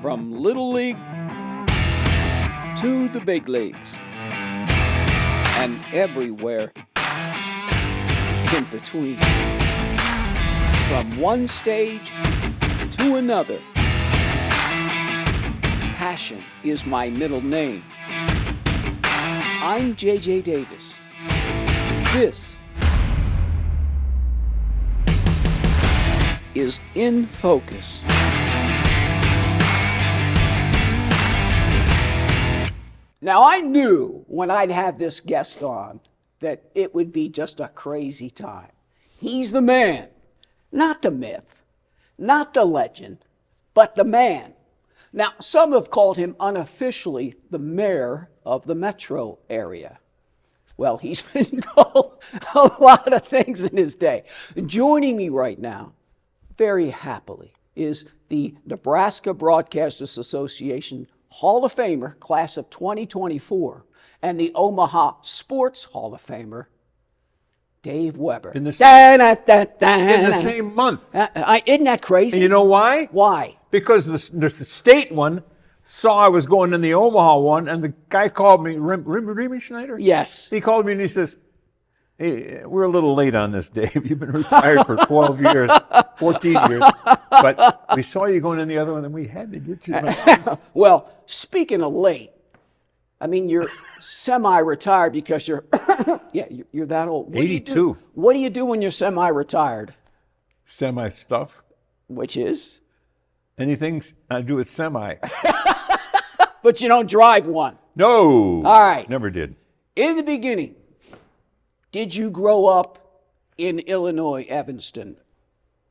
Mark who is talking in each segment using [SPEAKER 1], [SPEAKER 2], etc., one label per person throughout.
[SPEAKER 1] From Little League to the big leagues and everywhere in between. From one stage to another. Passion is my middle name. I'm J.J. Davis. This is In Focus. Now, I knew when I'd have this guest on that it would be just a crazy time. He's the man, not the myth, not the legend, but the man. Now, some have called him unofficially the mayor of the metro area. Well, he's been called a lot of things in his day. Joining me right now, very happily, is the Nebraska Broadcasters Association Hall of Famer, class of 2024, and the Omaha Sports Hall of Famer, Dave Webber.
[SPEAKER 2] In the same month.
[SPEAKER 1] Isn't that crazy?
[SPEAKER 2] And you know why?
[SPEAKER 1] Why?
[SPEAKER 2] Because the state one saw I was going in the Omaha one, and the guy called me, Riemann Schneider?
[SPEAKER 1] Yes.
[SPEAKER 2] He called me and he says, "Hey, we're a little late on this, Dave. You've been retired for 12 years, 14 years, but we saw you going in the other one, and we had to get you."
[SPEAKER 1] Well, speaking of late, I mean, you're semi-retired because you're, you're that old. What
[SPEAKER 2] 82.
[SPEAKER 1] What do you do when you're semi-retired?
[SPEAKER 2] Semi stuff.
[SPEAKER 1] Which is?
[SPEAKER 2] Anything I do with semi.
[SPEAKER 1] But you don't drive one.
[SPEAKER 2] No.
[SPEAKER 1] All right.
[SPEAKER 2] Never did.
[SPEAKER 1] In the beginning, did you grow up in Illinois, Evanston?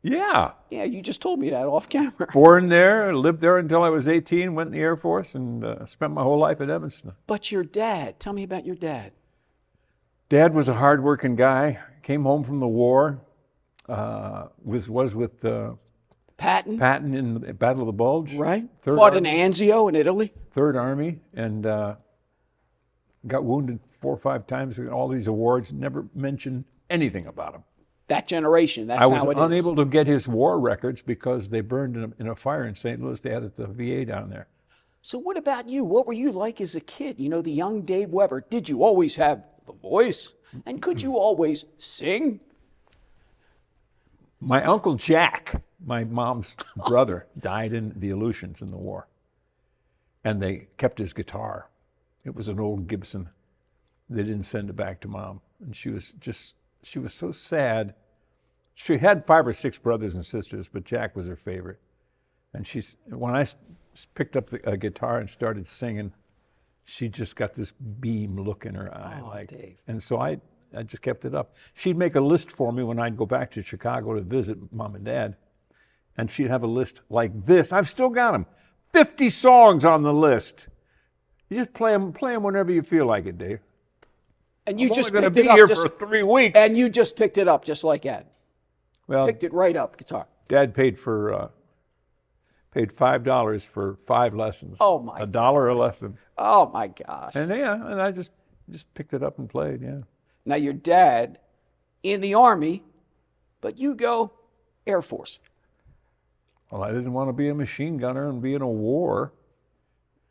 [SPEAKER 2] Yeah.
[SPEAKER 1] Yeah, you just told me that off camera.
[SPEAKER 2] Born there, lived there until I was 18, went in the Air Force, and spent my whole life at Evanston.
[SPEAKER 1] But your dad, tell me about your dad.
[SPEAKER 2] Dad was a hard-working guy, came home from the war, was with Patton in the Battle of the Bulge.
[SPEAKER 1] Right. Fought in Anzio in Italy.
[SPEAKER 2] Third Army, and got wounded 4 or 5 times, all these awards, never mentioned anything about him.
[SPEAKER 1] That generation, that's
[SPEAKER 2] how
[SPEAKER 1] it is.
[SPEAKER 2] I was unable to get his war records because they burned in a fire in St. Louis. They had it at the VA down there.
[SPEAKER 1] So what about you? What were you like as a kid? You know, the young Dave Webber. Did you always have the voice? And could you always sing?
[SPEAKER 2] My Uncle Jack, my mom's brother, died in the Aleutians in the war. And they kept his guitar. It was an old Gibson. They didn't send it back to Mom. And she was so sad. She had 5 or 6 brothers and sisters, but Jack was her favorite. And when I picked up a guitar and started singing, she just got this beam look in her eye.
[SPEAKER 1] Dave.
[SPEAKER 2] And so I just kept it up. She'd make a list for me when I'd go back to Chicago to visit Mom and Dad. And she'd have a list like this. I've still got them. 50 songs on the list. You just play them whenever you feel like it, Dave.
[SPEAKER 1] And you just
[SPEAKER 2] picked
[SPEAKER 1] picked it up.
[SPEAKER 2] Here for 3 weeks.
[SPEAKER 1] And you just picked it up just like that.
[SPEAKER 2] Well,
[SPEAKER 1] picked it right up, guitar.
[SPEAKER 2] Dad paid $5 for 5 lessons.
[SPEAKER 1] Oh my!
[SPEAKER 2] $1 a lesson.
[SPEAKER 1] Oh my gosh!
[SPEAKER 2] And and I just picked it up and played. Yeah.
[SPEAKER 1] Now your dad, in the Army, but you go Air Force.
[SPEAKER 2] Well, I didn't want to be a machine gunner and be in a war.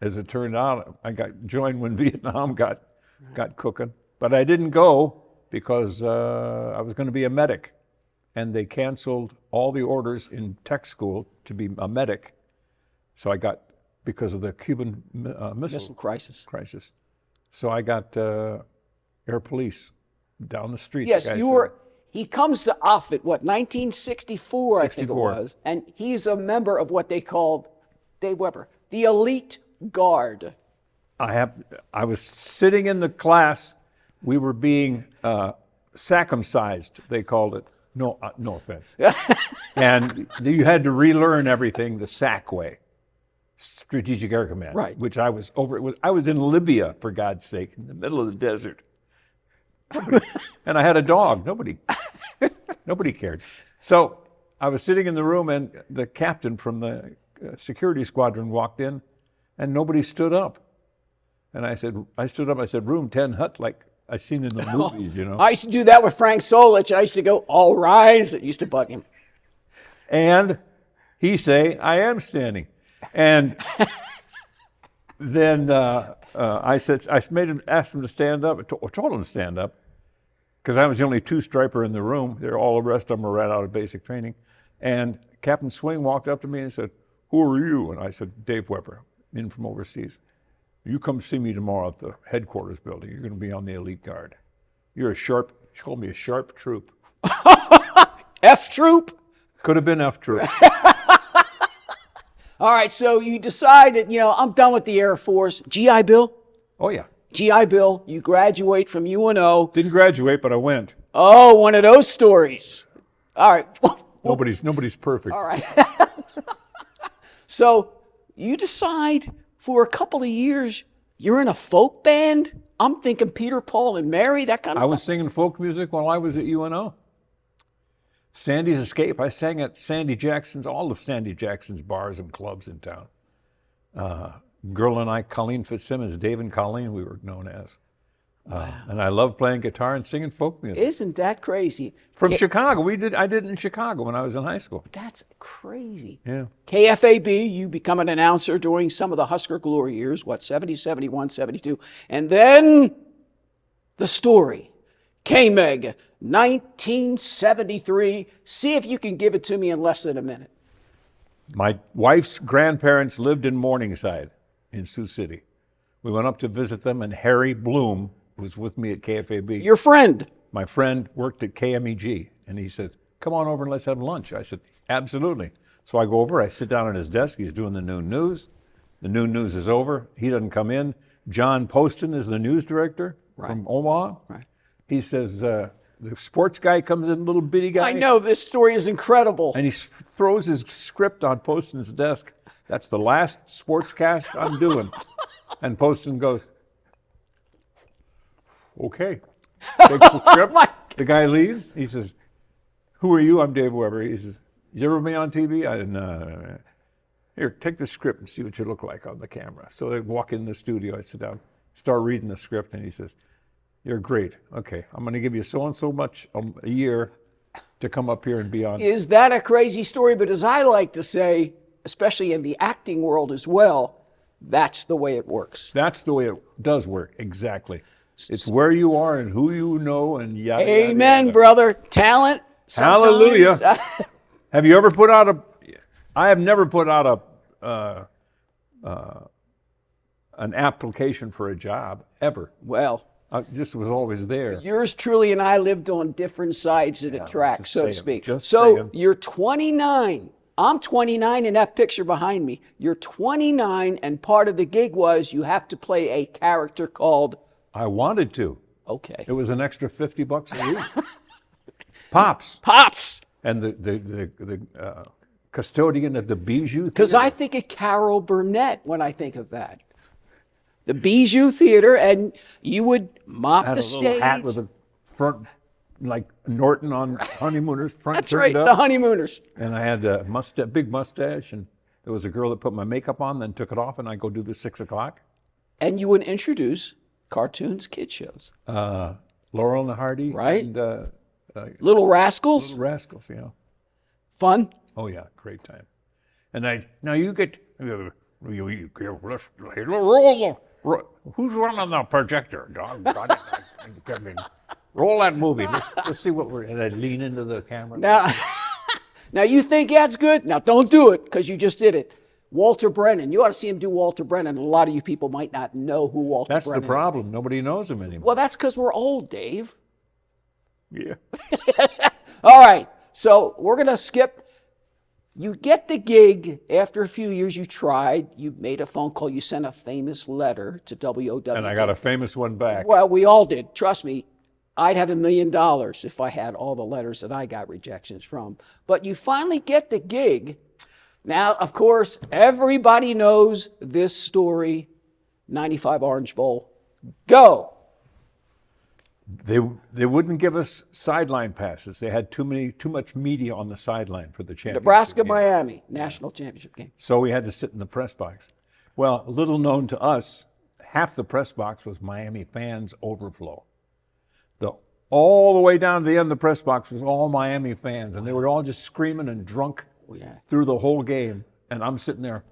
[SPEAKER 2] As it turned out, I got joined when Vietnam got cooking. But I didn't go because I was going to be a medic. And they canceled all the orders in tech school to be a medic. So I got, because of the Cuban missile crisis. So I got air police down the street.
[SPEAKER 1] Yes, you were. He comes to Offutt, 1964, I think it was. And he's a member of what they called, Dave Webber, the elite guard.
[SPEAKER 2] I was sitting in the class. We were being circumcised, they called it. No offense. And you had to relearn everything the SAC way, Strategic Air Command,
[SPEAKER 1] right? Which
[SPEAKER 2] I was over. I was in Libya, for God's sake, in the middle of the desert, and I had a dog. Nobody cared. So I was sitting in the room, and the captain from the security squadron walked in, and nobody stood up. And I stood up. I said, "Room 10, hut like I seen in the movies, you know."
[SPEAKER 1] I used to do that with Frank Solich. I used to go, "All rise." It used to bug him.
[SPEAKER 2] And he say, "I am standing." And then I said, asked him to stand up. I told him to stand up because I was the only two-striper in the room. All the rest of them were right out of basic training. And Captain Swing walked up to me and said, "Who are you?" And I said, "Dave Webber, in from overseas. You come see me tomorrow at the headquarters building. You're going to be on the elite guard. You're a sharp," she called me a sharp troop.
[SPEAKER 1] F troop?
[SPEAKER 2] Could have been F troop.
[SPEAKER 1] All right, so you decided, I'm done with the Air Force. GI Bill?
[SPEAKER 2] Oh, yeah.
[SPEAKER 1] GI Bill, you graduate from UNO.
[SPEAKER 2] Didn't graduate, but I went.
[SPEAKER 1] Oh, one of those stories. All right.
[SPEAKER 2] Nobody's perfect.
[SPEAKER 1] All right. So you decide for a couple of years you're in a folk band? I'm thinking Peter, Paul, and Mary, that kind of stuff.
[SPEAKER 2] I was singing folk music while I was at UNO. Sandy's Escape. I sang at all of Sandy Jackson's bars and clubs in town. Girl and I, Colleen Fitzsimmons, Dave and Colleen, we were known as. Wow. And I love playing guitar and singing folk music.
[SPEAKER 1] Isn't that crazy?
[SPEAKER 2] From Chicago. I did it in Chicago when I was in high school.
[SPEAKER 1] That's crazy.
[SPEAKER 2] Yeah.
[SPEAKER 1] KFAB, you become an announcer during some of the Husker glory years, 70, 71, 72. And then the story. K-Meg, 1973. See if you can give it to me in less than a minute.
[SPEAKER 2] My wife's grandparents lived in Morningside in Sioux City. We went up to visit them, and Harry Bloom was with me at KFAB.
[SPEAKER 1] Your friend.
[SPEAKER 2] My friend worked at KMEG, and he said, "Come on over and let's have lunch." I said, "Absolutely." So I go over, I sit down at his desk. He's doing the noon news. The noon news is over. He doesn't come in. John Poston is the news director from Omaha.
[SPEAKER 1] Right.
[SPEAKER 2] He says, the sports guy comes in, little bitty guy.
[SPEAKER 1] I know, this story is incredible.
[SPEAKER 2] And he throws his script on Poston's desk. "That's the last sportscast I'm doing." And Poston goes, "Okay." Takes the script. The guy leaves. He says, "Who are you?" "I'm Dave Webber." He says, "You ever been on TV?" I said, "No. Here, take the script and see what you look like on the camera." So they walk in the studio. I sit down, start reading the script, and he says, "You're great. Okay, I'm going to give you so and so much a year to come up here and be on."
[SPEAKER 1] Is that a crazy story? But as I like to say, especially in the acting world as well, that's the way it works.
[SPEAKER 2] That's the way it does work, exactly. It's where you are and who you know and yada,
[SPEAKER 1] Amen,
[SPEAKER 2] yada.
[SPEAKER 1] brother. Talent. Sometimes.
[SPEAKER 2] Hallelujah. Have you ever put out I have never put out an application for a job, ever.
[SPEAKER 1] Well,
[SPEAKER 2] I just was always there.
[SPEAKER 1] yours truly and I lived on different sides of the track, so to speak.
[SPEAKER 2] Just
[SPEAKER 1] So
[SPEAKER 2] saying.
[SPEAKER 1] you're 29. I'm 29 in that picture behind me. You're 29, and part of the gig was you have to play a character called...
[SPEAKER 2] I wanted to.
[SPEAKER 1] Okay.
[SPEAKER 2] It was an extra $50 a week. Pops.
[SPEAKER 1] Pops!
[SPEAKER 2] And the custodian at the Bijou
[SPEAKER 1] Because
[SPEAKER 2] Theater.
[SPEAKER 1] I think of Carol Burnett when I think of that. The Bijou Theater, and you would mop
[SPEAKER 2] had
[SPEAKER 1] the
[SPEAKER 2] a
[SPEAKER 1] stage.
[SPEAKER 2] little hat with a front, like Norton on Honeymooners, front
[SPEAKER 1] That's right,
[SPEAKER 2] turned
[SPEAKER 1] the
[SPEAKER 2] up.
[SPEAKER 1] Honeymooners.
[SPEAKER 2] And I had a big mustache, and there was a girl that put my makeup on, then took it off, and I go do the 6 o'clock.
[SPEAKER 1] And you would introduce cartoons, kid shows.
[SPEAKER 2] Laurel and Hardy.
[SPEAKER 1] Right.
[SPEAKER 2] And
[SPEAKER 1] Little Rascals.
[SPEAKER 2] Little Rascals,
[SPEAKER 1] Fun.
[SPEAKER 2] Oh, yeah, great time. And now you get, roll, who's running the projector? Roll that movie. Let's see what and I lean into the camera.
[SPEAKER 1] Now you think that's good? Now don't do it because you just did it. Walter Brennan. You ought to see him do Walter Brennan. A lot of you people might not know who Walter
[SPEAKER 2] That's
[SPEAKER 1] Brennan
[SPEAKER 2] the problem. Nobody knows him anymore.
[SPEAKER 1] Well, that's because we're old, Dave.
[SPEAKER 2] Yeah.
[SPEAKER 1] All right. So we're going to skip. You get the gig. After a few years, you tried. You made a phone call. You sent a famous letter to WOW.
[SPEAKER 2] And I got a famous one back.
[SPEAKER 1] Well, we all did. Trust me. I'd have $1 million if I had all the letters that I got rejections from. But you finally get the gig. Now, of course, everybody knows this story. 95 Orange Bowl. Go.
[SPEAKER 2] They wouldn't give us sideline passes. They had too much media on the sideline for the championship
[SPEAKER 1] Nebraska,
[SPEAKER 2] game.
[SPEAKER 1] Miami, national championship game.
[SPEAKER 2] So we had to sit in the press box. Well, little known to us, half the press box was Miami fans overflow. All the way down to the end of the press box was all Miami fans, and they were all just screaming and drunk through the whole game. And I'm sitting there,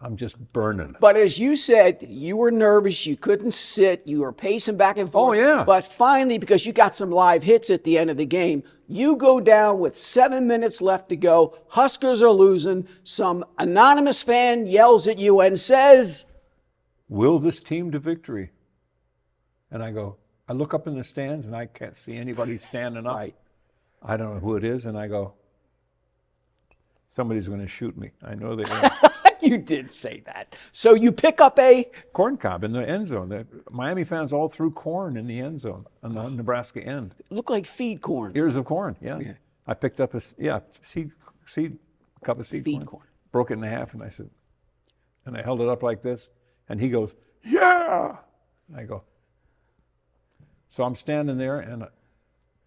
[SPEAKER 2] I'm just burning.
[SPEAKER 1] But as you said, you were nervous. You couldn't sit. You were pacing back and forth.
[SPEAKER 2] Oh, yeah.
[SPEAKER 1] But finally, because you got some live hits at the end of the game, you go down with 7 minutes left to go. Huskers are losing. Some anonymous fan yells at you and says,
[SPEAKER 2] "Will this team to victory?" And I look up in the stands and I can't see anybody standing up.
[SPEAKER 1] Right.
[SPEAKER 2] I don't know who it is. And I go, somebody's going to shoot me. I know they are.
[SPEAKER 1] You did say that. So you pick up a
[SPEAKER 2] Corn cob in the end zone. The Miami fans all threw corn in the end zone on the Nebraska end.
[SPEAKER 1] look like feed corn.
[SPEAKER 2] Ears of corn, yeah. I picked up a cup of seed corn. Broke it in half, and I said, and I held it up like this, and he goes, "Yeah!" And I go. So I'm standing there, and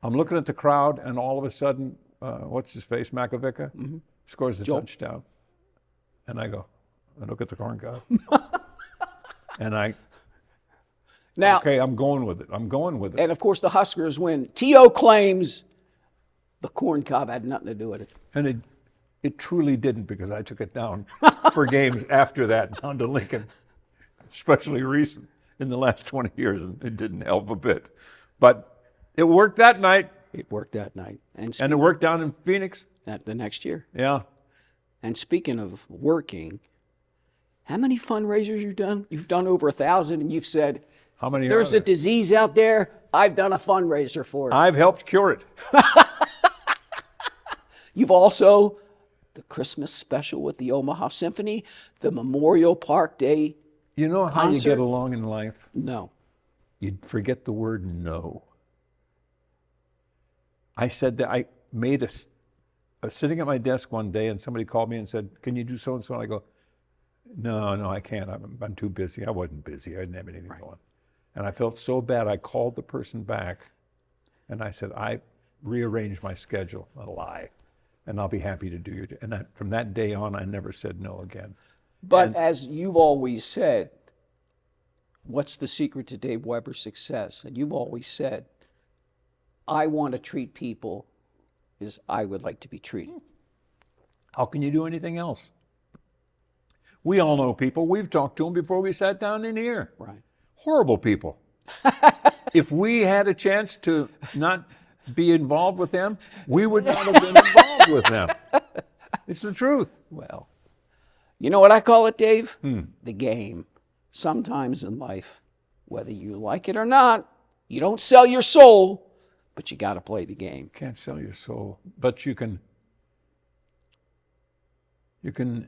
[SPEAKER 2] I'm looking at the crowd, and all of a sudden, what's his face, Makovica, scores a touchdown. And I look at the corn cob. And
[SPEAKER 1] Now,
[SPEAKER 2] okay, I'm going with it.
[SPEAKER 1] and of course the Huskers win. T.O. claims the corn cob had nothing to do with it.
[SPEAKER 2] And it truly didn't, because I took it down for games after that, down to Lincoln, especially recent, in the last 20 years, and it didn't help a bit. But it worked that night.
[SPEAKER 1] It worked that night. And
[SPEAKER 2] it worked down in Phoenix.
[SPEAKER 1] the next year.
[SPEAKER 2] Yeah.
[SPEAKER 1] And speaking of working, how many fundraisers you've done? You've done over 1,000, and you've said,
[SPEAKER 2] how many
[SPEAKER 1] there's
[SPEAKER 2] are
[SPEAKER 1] a disease out there. I've done a fundraiser for it.
[SPEAKER 2] I've helped cure it.
[SPEAKER 1] You've also, the Christmas special with the Omaha Symphony, the Memorial Park Day.
[SPEAKER 2] You know how
[SPEAKER 1] concert?
[SPEAKER 2] you get along in life?
[SPEAKER 1] No.
[SPEAKER 2] You forget the word no. I said that I made I was sitting at my desk one day, and somebody called me and said, "Can you do so and so?" And I go, "No, I can't. I'm too busy." I wasn't busy. I didn't have anything going. And I felt so bad. I called the person back, and I said, "I rearranged my schedule." A lie. And I'll be happy to do your. And from that day on, I never said no again.
[SPEAKER 1] But as you've always said, what's the secret to Dave Webber's success? And you've always said, I want to treat people as I would like to be treated.
[SPEAKER 2] How can you do anything else? We all know people. We've talked to them before we sat down in here.
[SPEAKER 1] Right.
[SPEAKER 2] Horrible people. If we had a chance to not be involved with them, we would not have been involved with them. It's the truth.
[SPEAKER 1] Well, you know what I call it, Dave? The game. Sometimes in life, whether you like it or not, you don't sell your soul, but you got to play the game.
[SPEAKER 2] Can't sell your soul, but you can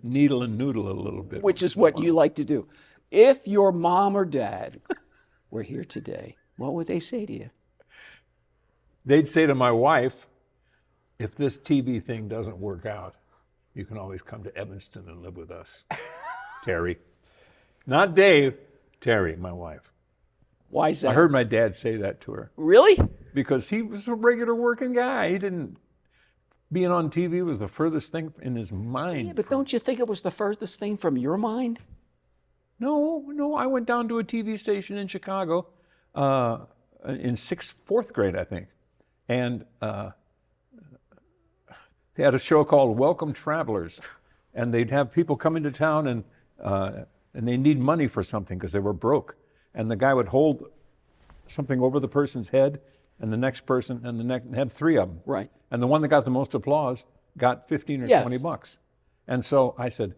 [SPEAKER 2] needle and noodle a little bit.
[SPEAKER 1] Which is what you like to do. If your mom or dad were here today, what would they say to you?
[SPEAKER 2] They'd say to my wife, "If this TV thing doesn't work out, you can always come to Evanston and live with us." Terry. Not Dave, Terry, my wife.
[SPEAKER 1] Why is that?
[SPEAKER 2] I heard my dad say that to her.
[SPEAKER 1] Really?
[SPEAKER 2] Because he was a regular working guy. He didn't, being on TV was the furthest thing in his mind.
[SPEAKER 1] Yeah, but don't you think it was the furthest thing from your mind?
[SPEAKER 2] No, I went down to a TV station in Chicago in fourth grade, I think. And they had a show called Welcome Travelers. And they'd have people come into town and they need money for something because they were broke. And the guy would hold something over the person's head, and the next person, and the next, and have three of them.
[SPEAKER 1] Right.
[SPEAKER 2] And the one that got the most applause got 15 or 20 bucks. And so I said,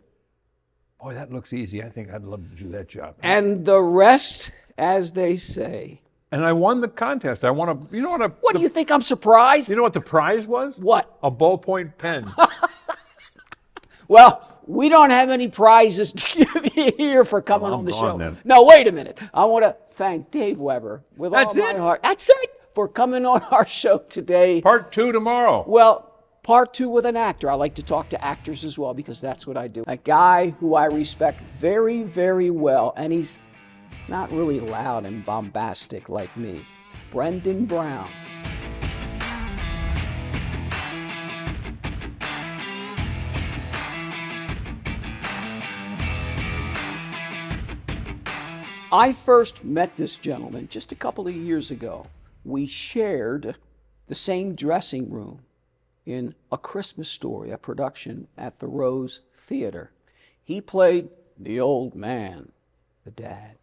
[SPEAKER 2] "Boy, that looks easy. I think I'd love to do that job."
[SPEAKER 1] And the rest, as they say.
[SPEAKER 2] And I won the contest. I won a, you know what?
[SPEAKER 1] What do you think? I'm surprised?
[SPEAKER 2] You know what the prize was?
[SPEAKER 1] What?
[SPEAKER 2] A ballpoint pen.
[SPEAKER 1] Well, we don't have any prizes to give you here for coming on the show.
[SPEAKER 2] Then.
[SPEAKER 1] No, wait a minute. I want to thank Dave Webber with
[SPEAKER 2] That's
[SPEAKER 1] all my
[SPEAKER 2] it?
[SPEAKER 1] heart. That's it for coming on our show today.
[SPEAKER 2] Part 2 tomorrow.
[SPEAKER 1] Well, part 2 with an actor. I like to talk to actors as well because that's what I do. A guy who I respect very, very well, and he's not really loud and bombastic like me. Brendan Brown. I first met this gentleman just a couple of years ago. We shared the same dressing room in A Christmas Story, a production at the Rose Theater. He played the old man, the dad.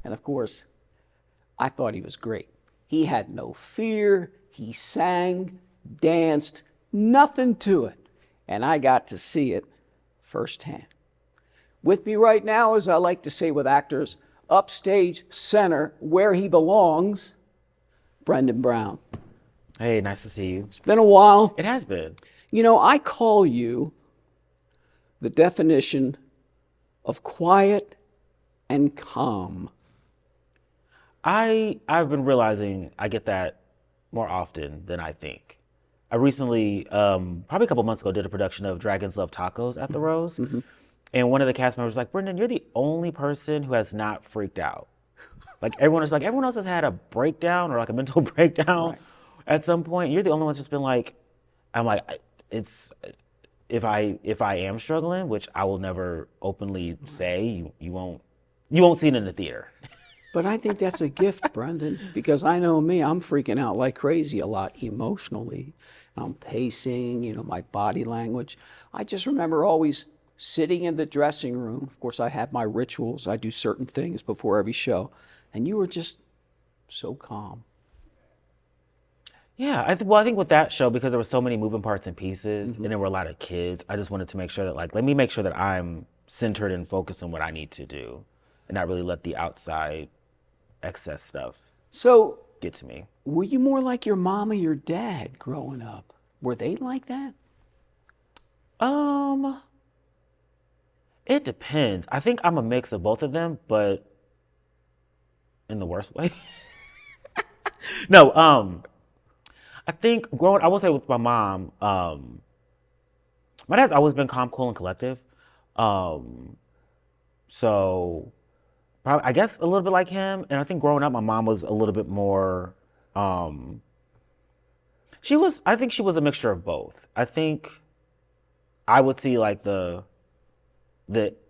[SPEAKER 1] And of course, I thought he was great. He had no fear. He sang, danced, nothing to it. And I got to see it firsthand. With me right now, as I like to say with actors, upstage center, where he belongs, Brendan Brown.
[SPEAKER 3] Hey, nice to see you.
[SPEAKER 1] It's been a while.
[SPEAKER 3] It has been.
[SPEAKER 1] You know, I call you the definition of quiet and calm.
[SPEAKER 3] I've been realizing I get that more often than I think. I recently, probably a couple months ago, did a production of Dragons Love Tacos at the Rose. Mm-hmm. And one of the cast members was like, Brendan, you're the only person who has not freaked out. Like everyone else has had a breakdown or like a mental breakdown at some point. You're the only one that's just been like, I'm like, it's, if I am struggling, which I will never openly say, you won't see it in the theater.
[SPEAKER 1] But I think that's a gift, Brendan, because I know me, I'm freaking out like crazy a lot emotionally. I'm pacing, you know, my body language. I just remember always sitting in the dressing room. Of course, I have my rituals. I do certain things before every show. And you were just so calm.
[SPEAKER 3] Yeah, I think with that show, because there were so many moving parts and pieces, and there were a lot of kids, I just wanted to make sure that, like, let me make sure that I'm centered and focused on what I need to do, and not really let the outside excess stuff get to me.
[SPEAKER 1] Were you more like your mom or your dad growing up? Were they like that?
[SPEAKER 3] It depends. I think I'm a mix of both of them, but in the worst way. No, I think I will say with my mom, my dad's always been calm, cool, and collective. So probably, I guess, a little bit like him. And I think growing up, my mom was a little bit more, I think she was a mixture of both. I think I would see like the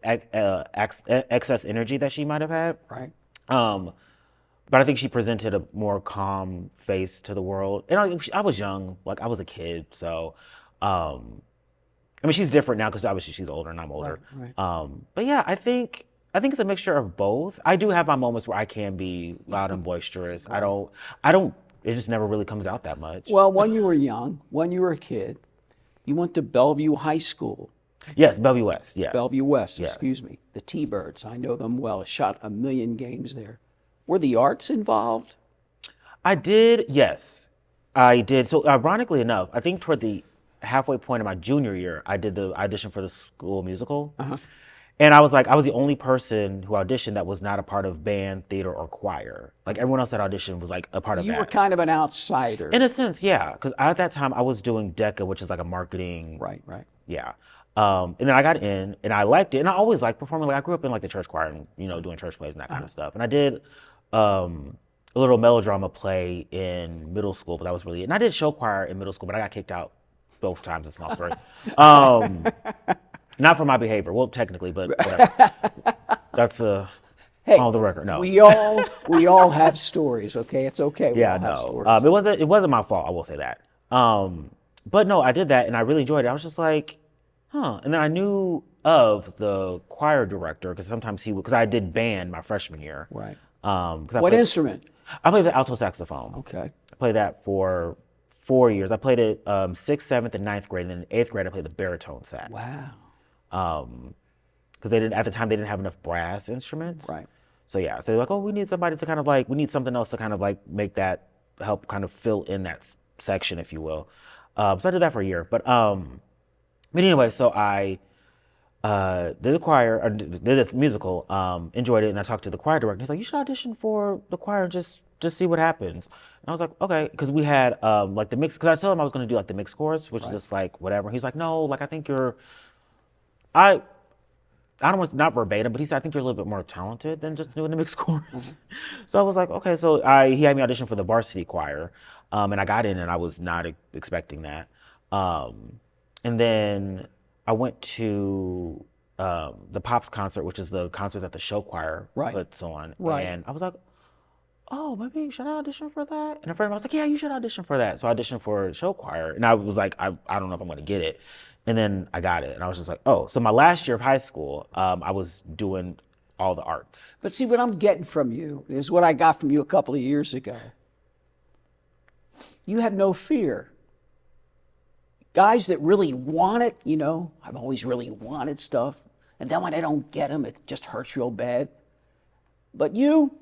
[SPEAKER 3] excess energy that she might have had.
[SPEAKER 1] Right.
[SPEAKER 3] But I think she presented a more calm face to the world. And I was young, like I was a kid. So, I mean, she's different now because obviously she's older and I'm older.
[SPEAKER 1] Right.
[SPEAKER 3] But yeah, I think it's a mixture of both. I do have my moments where I can be loud and boisterous. Right. I don't, it just never really comes out that much.
[SPEAKER 1] Well, when you were young, when you were a kid, you went to Bellevue High School.
[SPEAKER 3] Yes, Bellevue West, yes.
[SPEAKER 1] Bellevue West,
[SPEAKER 3] yes.
[SPEAKER 1] Excuse me. The T-Birds, I know them well. Shot 1 million games there. Were the arts involved?
[SPEAKER 3] I did, yes. I did. So ironically enough, I think toward the halfway point of my junior year, I did the audition for the school musical. Uh-huh. And I was the only person who auditioned that was not a part of band, theater, or choir. Like everyone else that auditioned was like a part of that.
[SPEAKER 1] You were kind of an outsider.
[SPEAKER 3] In a sense, yeah. Because at that time I was doing DECA, which is like a marketing.
[SPEAKER 1] Right.
[SPEAKER 3] Yeah. And then I got in and I liked it. And I always liked performing. Like I grew up in like the church choir and, you know, doing church plays and that kind of stuff. And I did a little melodrama play in middle school, but that was really it. And I did show choir in middle school, but I got kicked out both times. It's a small story. Not for my behavior. Well, technically, but whatever. That's on the record. No.
[SPEAKER 1] We all have stories, okay? It's okay. We all have stories.
[SPEAKER 3] It wasn't my fault, I will say that. But no, I did that and I really enjoyed it. I was just like, huh. And then I knew of the choir director because sometimes because I did band my freshman year.
[SPEAKER 1] Right.
[SPEAKER 3] What
[SPEAKER 1] instrument?
[SPEAKER 3] I played the alto saxophone.
[SPEAKER 1] Okay.
[SPEAKER 3] I played that for 4 years. I played it 6th, 7th, and 9th grade. And then in 8th grade, I played the baritone sax.
[SPEAKER 1] Wow.
[SPEAKER 3] Because at the time they didn't have enough brass instruments.
[SPEAKER 1] Right.
[SPEAKER 3] So yeah, so they're like, oh, we need somebody to kind of like, we need something else to kind of like make that, help kind of fill in that section, if you will. So I did that for a year. But anyway, so I did the choir, or did the musical, enjoyed it, and I talked to the choir director. He's like, you should audition for the choir and just see what happens. And I was like, okay, because we had like the mix, because I told him I was going to do like the mixed chorus, which is just like whatever. He's like, no, like I think I don't want to, not verbatim, but he said, I think you're a little bit more talented than just doing the mixed chorus. So I was like, okay. So he had me audition for the varsity choir, and I got in, and I was not expecting that. And then I went to the Pops concert, which is the concert that the show choir puts on.
[SPEAKER 1] Right.
[SPEAKER 3] And I was like, oh, maybe should I audition for that? And a friend of mine was like, yeah, you should audition for that. So I auditioned for show choir, and I was like, I don't know if I'm going to get it. And then I got it. And I was just like, oh. So my last year of high school, I was doing all the arts.
[SPEAKER 1] But see, what I'm getting from you is what I got from you a couple of years ago. You have no fear. Guys that really want it, you know, I've always really wanted stuff. And then when I don't get them, it just hurts real bad. But you,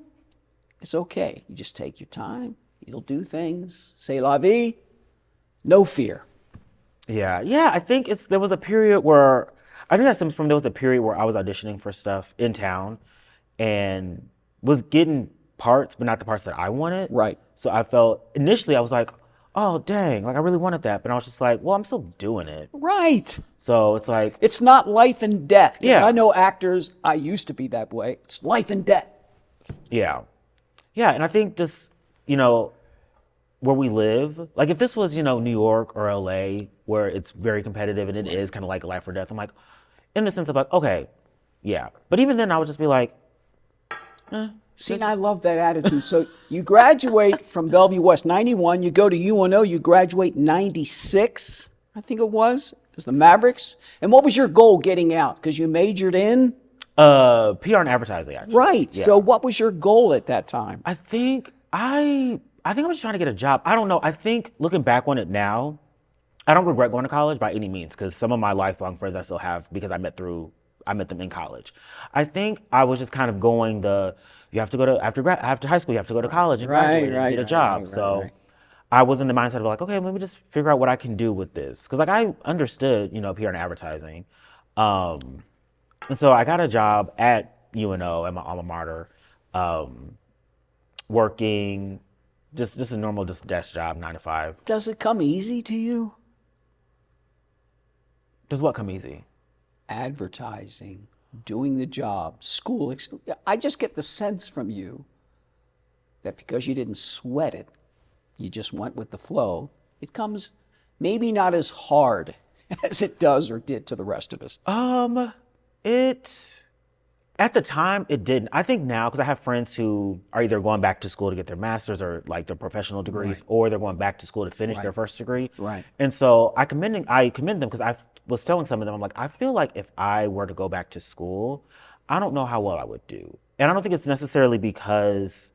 [SPEAKER 1] it's okay. You just take your time. You'll do things. C'est la vie. No fear.
[SPEAKER 3] Yeah. Yeah. I think there was a period where, I think that stems from, there was a period where I was auditioning for stuff in town and was getting parts, but not the parts that I wanted.
[SPEAKER 1] Right.
[SPEAKER 3] So I felt, initially I was like, oh, dang, like I really wanted that. But I was just like, well, I'm still doing it.
[SPEAKER 1] Right.
[SPEAKER 3] So it's like,
[SPEAKER 1] It's not life and death. 'Cause
[SPEAKER 3] Yeah.
[SPEAKER 1] I know actors, I used to be that way. It's life and death.
[SPEAKER 3] yeah. Yeah. And I think just, you know, where we live, like if this was, you know, New York or LA, where it's very competitive and it is kind of like life or death, I'm like, in the sense of like, okay, yeah. But even then I would just be like,
[SPEAKER 1] See, and I love that attitude. So you graduate from Bellevue West 91, you go to UNO, you graduate 96, I think it was the Mavericks. And what was your goal getting out? Because you majored in?
[SPEAKER 3] PR and advertising, actually.
[SPEAKER 1] Right.
[SPEAKER 3] Yeah.
[SPEAKER 1] So what was your goal at that time?
[SPEAKER 3] I think I was just trying to get a job. I don't know. I think looking back on it now, I don't regret going to college by any means, because some of my lifelong friends I still have, because I met them in college. I think I was just kind of going you have to go to, after high school, you have to go to college and graduate and get a job. So I was in the mindset of like, okay, let me just figure out what I can do with this. Because like I understood, you know, PR and advertising. And so I got a job at UNO, at my alma mater, working just a normal desk job, 9 to 5.
[SPEAKER 1] Does it come easy to you?
[SPEAKER 3] Does what come easy?
[SPEAKER 1] Advertising, doing the job, school. I just get the sense from you that because you didn't sweat it, you just went with the flow. It comes maybe not as hard as it does or did to the rest of us.
[SPEAKER 3] At the time, it didn't. I think now, because I have friends who are either going back to school to get their master's or like their professional degrees, or they're going back to school to finish their first degree.
[SPEAKER 1] Right.
[SPEAKER 3] And so I commend them, because I was telling some of them, I'm like, I feel like if I were to go back to school, I don't know how well I would do. And I don't think it's necessarily because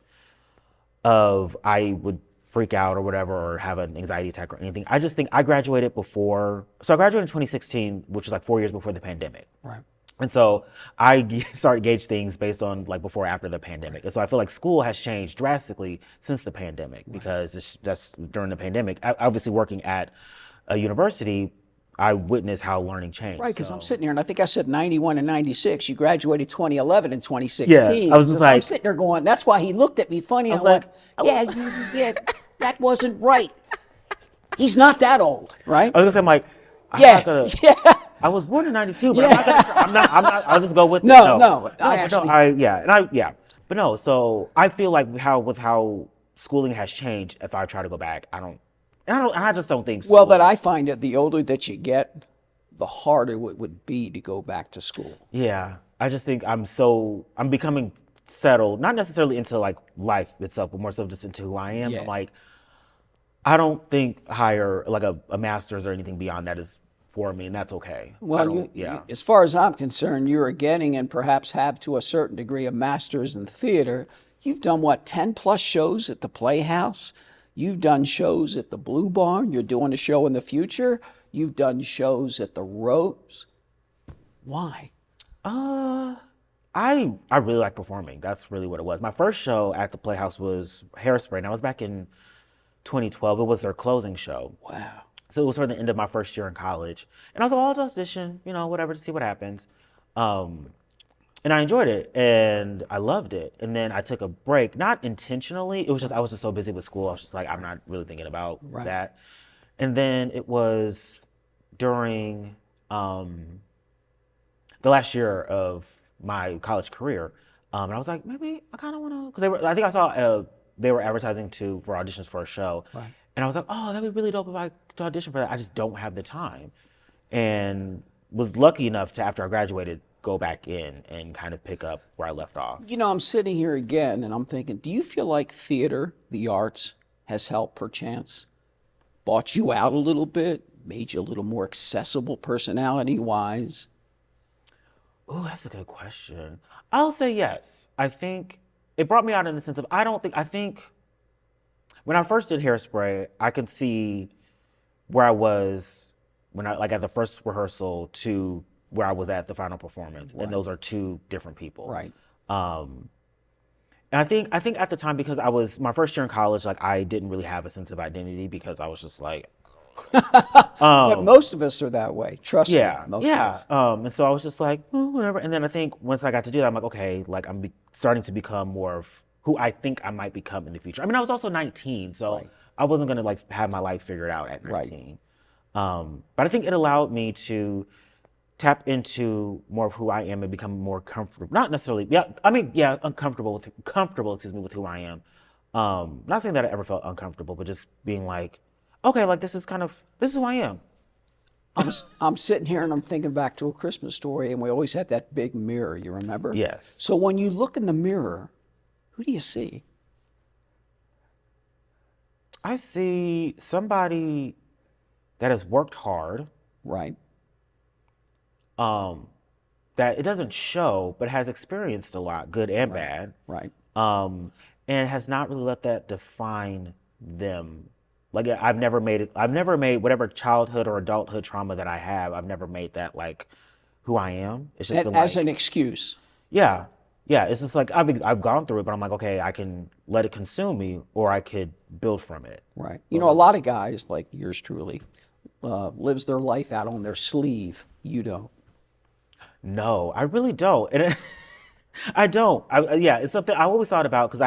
[SPEAKER 3] of I would freak out or whatever, or have an anxiety attack or anything. I just think I graduated before. So I graduated in 2016, which was like 4 years before the pandemic.
[SPEAKER 1] Right.
[SPEAKER 3] And so I started to gauge things based on like before, after the pandemic. And so I feel like school has changed drastically since the pandemic, because that's during the pandemic. Obviously working at a university, I witnessed how learning changed.
[SPEAKER 1] Right, because
[SPEAKER 3] so.
[SPEAKER 1] I'm sitting here and I think I said 91 and 96. You graduated 2011 and 2016.
[SPEAKER 3] Yeah, I was just
[SPEAKER 1] So I'm
[SPEAKER 3] like,
[SPEAKER 1] sitting there going, that's why he looked at me funny. I'm like, yeah, that wasn't right. He's not that old, right?
[SPEAKER 3] I was gonna say, I'm like, I'm
[SPEAKER 1] Yeah,
[SPEAKER 3] not gonna,
[SPEAKER 1] yeah.
[SPEAKER 3] I was born in 92, but
[SPEAKER 1] Yeah.
[SPEAKER 3] I'm not, I'll just go with it.
[SPEAKER 1] No,
[SPEAKER 3] But no, so I feel like with how schooling has changed, if I try to go back, I just don't think so.
[SPEAKER 1] Well, but I find that the older that you get, the harder it would be to go back to school.
[SPEAKER 3] Yeah, I just think I'm becoming settled, not necessarily into like life itself, but more so just into who I am.
[SPEAKER 1] Yeah.
[SPEAKER 3] I'm like, I don't think higher, like a master's or anything beyond that is for me, and that's okay.
[SPEAKER 1] Well, as far as I'm concerned, you're getting, and perhaps have to a certain degree, a master's in theater. You've done, what, 10 plus shows at the Playhouse? You've done shows at the Blue Barn. You're doing a show in the future. You've done shows at the Rose. Why?
[SPEAKER 3] I really like performing. That's really what it was. My first show at the Playhouse was Hairspray, and I was back in 2012. It was their closing show.
[SPEAKER 1] Wow.
[SPEAKER 3] So it was sort of the end of my first year in college. And I was like, I'll just audition, whatever, to see what happens. And I enjoyed it, and I loved it. And then I took a break, not intentionally. It was just, I was just so busy with school. I was just like, I'm not really thinking about that. And then it was during the last year of my college career. And I was like, maybe I kind of want to, because I think I saw they were advertising for auditions for a show.
[SPEAKER 1] Right.
[SPEAKER 3] And I was like, oh, that'd be really dope if I could audition for that. I just don't have the time. And was lucky enough to, after I graduated, go back in and kind of pick up where I left off.
[SPEAKER 1] I'm sitting here again and I'm thinking, do you feel like theater, the arts, has helped perchance? Bought you out a little bit? made you a little more accessible personality-wise?
[SPEAKER 3] Oh, that's a good question. I'll say yes. I think it brought me out in the sense of I think when I first did Hairspray, I could see where I was when I like at the first rehearsal to where I was at the final performance, and those are two different people.
[SPEAKER 1] Right.
[SPEAKER 3] And I think at the time, because I was my first year in college, like I didn't really have a sense of identity because I was just like,
[SPEAKER 1] But most of us are that way. Trust me. Most of us.
[SPEAKER 3] And so I was just like, oh, whatever. And then I think once I got to do that, I'm like, okay, like starting to become more of who I think I might become in the future. I mean, I was also 19, so I wasn't gonna like have my life figured out at 19. But I think it allowed me to tap into more of who I am and become more comfortable. Not necessarily, comfortable with who I am. Not saying that I ever felt uncomfortable, but just being like, okay, like this is who I am.
[SPEAKER 1] I'm sitting here and I'm thinking back to A Christmas Story, and we always had that big mirror, you remember?
[SPEAKER 3] Yes.
[SPEAKER 1] So when you look in the mirror, who do you see?
[SPEAKER 3] I see somebody that has worked hard,
[SPEAKER 1] Right.
[SPEAKER 3] that it doesn't show, but has experienced a lot, good and bad.
[SPEAKER 1] Right.
[SPEAKER 3] And has not really let that define them. Like I've never made whatever childhood or adulthood trauma that I have, I've never made that like who I am. It's just been
[SPEAKER 1] As
[SPEAKER 3] like,
[SPEAKER 1] an excuse.
[SPEAKER 3] yeah. It's just like I've gone through it, but I'm like, okay, I can let it consume me, or I could build from it.
[SPEAKER 1] Right. You know, a lot of guys like yours truly lives their life out on their sleeve. You don't.
[SPEAKER 3] No, I really don't. And I don't. It's something I always thought about because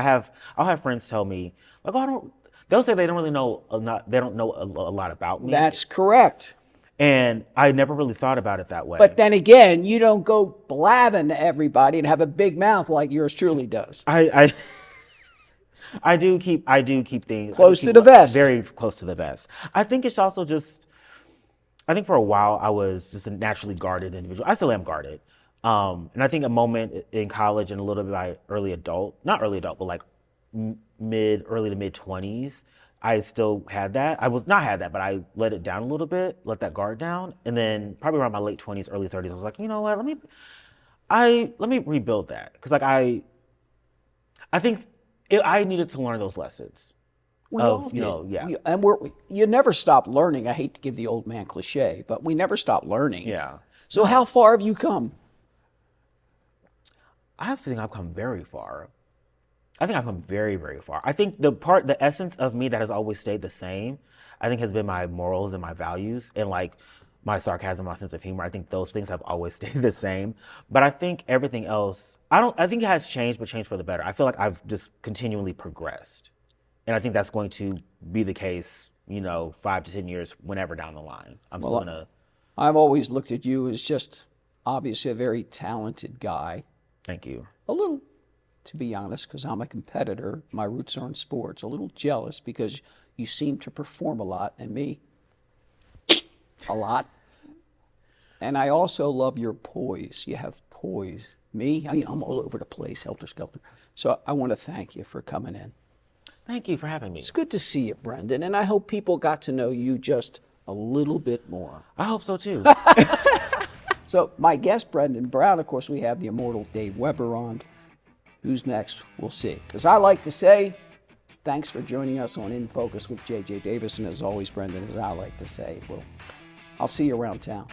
[SPEAKER 3] I'll have friends tell me like, oh, they'll say they don't really know they don't know a lot about me.
[SPEAKER 1] That's correct.
[SPEAKER 3] And I never really thought about it that way.
[SPEAKER 1] But then again, you don't go blabbing to everybody and have a big mouth like yours truly does.
[SPEAKER 3] I do keep things
[SPEAKER 1] Close to the vest.
[SPEAKER 3] Very close to the vest. I think it's also just, I think for a while I was just a naturally guarded individual. I still am guarded. And I think a moment in college and a little bit by not early adult, but like early to mid 20s, I still had that. I was not had that, but I let it down a little bit, let that guard down. And then probably around my late 20s, early 30s, I was like, you know what, let me rebuild that. Cause like I think I needed to learn those lessons.
[SPEAKER 1] We all did. And you never stop learning. I hate to give the old man cliche, but we never stop learning.
[SPEAKER 3] Yeah.
[SPEAKER 1] So how far have you come?
[SPEAKER 3] I think I've come very far. I think I've come very, very far. I think the essence of me that has always stayed the same, I think has been my morals and my values and like my sarcasm, my sense of humor. I think those things have always stayed the same. But I think everything else, I think it has changed, but changed for the better. I feel like I've just continually progressed. And I think that's going to be the case, 5 to 10 years, whenever down the line.
[SPEAKER 1] I've always looked at you as just obviously a very talented guy.
[SPEAKER 3] Thank you.
[SPEAKER 1] A little, to be honest, because I'm a competitor, my roots are in sports, a little jealous because you seem to perform a lot, and me, a lot. And I also love your poise. You have poise. Me, I'm all over the place, helter-skelter. So I want to thank you for coming in.
[SPEAKER 3] Thank you for having me.
[SPEAKER 1] It's good to see you, Brendan, and I hope people got to know you just a little bit more.
[SPEAKER 3] I hope so, too.
[SPEAKER 1] So my guest, Brendan Brown, of course, we have the immortal Dave Webber on. Who's next? We'll see. As I like to say, thanks for joining us on In Focus with J.J. Davis. And as always, Brendan, as I like to say, I'll see you around town.